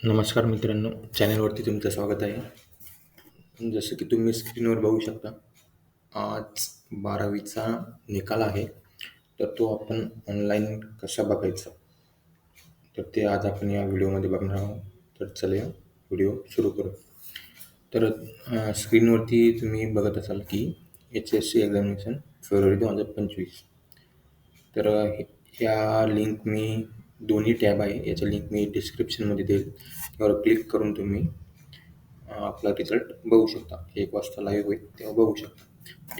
नमस्कार मित्रांनो, चॅनलवरती तुमचं स्वागत आहे. जसं की तुम्ही स्क्रीनवर बघू शकता, आज 12वीचा निकाल आहे. तर तो आपण ऑनलाईन कसा बघायचा, तर ते आज आपण या व्हिडिओमध्ये बघणार आहोत. तर चला व्हिडिओ सुरू करू. तर स्क्रीनवरती तुम्ही बघत असाल की HSC एक्झामिनेशन फेब्रुवारी 2025. तर या लिंक मी दोन्ही टॅब आहे, याच्या लिंक मी डिस्क्रिप्शनमध्ये देईल. त्यावर क्लिक करून तुम्ही आपला रिझल्ट बघू शकता. 1 वाजता लाईव्ह होईल तेव्हा बघू शकता.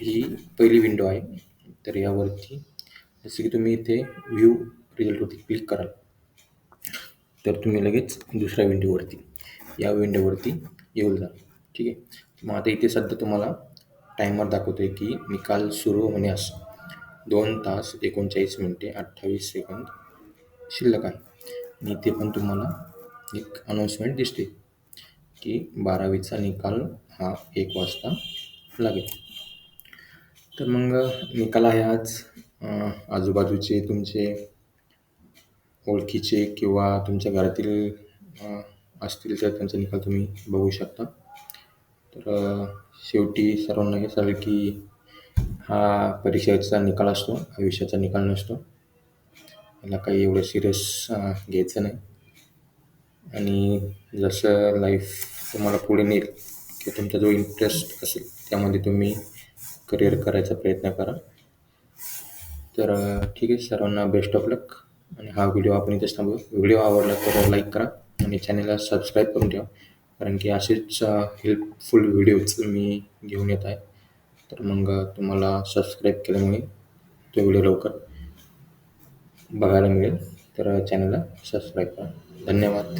ही पहिली विंडो आहे. तर यावरती जसं की तुम्ही इथे व्ह्यू रिझल्टवरती क्लिक कराल, तर तुम्ही लगेच दुसऱ्या विंडोवरती या विंडोवरती येऊन जा. ठीक आहे. मग आता इथे सध्या तुम्हाला टायमर दाखवतो आहे की निकाल सुरू होण्यास 2 तास 39 मिनिटे 28 सेकंद शिल्लक आहे. आणि इथे पण तुम्हाला एक अनाउन्समेंट दिसते की 12वीचा निकाल हा 1 वाजता लागेल. तर मग निकाल आहे आज. आजूबाजूचे तुमचे ओळखीचे किंवा तुमच्या घरातील असतील तर त्यांचा निकाल तुम्ही बघू शकता. तर शेवटी सर्वांना हे सांगेल की हा परीक्षेचा निकाल असतो, आयुष्याचा निकाल नसतो. याला काही एवढं सिरियस घ्यायचं नाही. आणि जसं लाईफ तुम्हाला पुढे नेईल किंवा तुमचा जो इंटरेस्ट असेल त्यामध्ये तुम्ही करिअर करायचा प्रयत्न करा. तर ठीक आहे, सर्वांना बेस्ट ऑफ लक. आणि हा व्हिडिओ आपण इथेच थांबवू. व्हिडिओ आवडला तर लाईक करा आणि चॅनलला सबस्क्राईब करून ठेवा, कारण की असेच हेल्पफुल व्हिडिओज मी घेऊन येत आहे. तर मग तुम्हाला सबस्क्राईब केल्यामुळे तो व्हिडिओ लवकर बघायला मिळेल. तर चॅनलला सबस्क्राईब करा. धन्यवाद.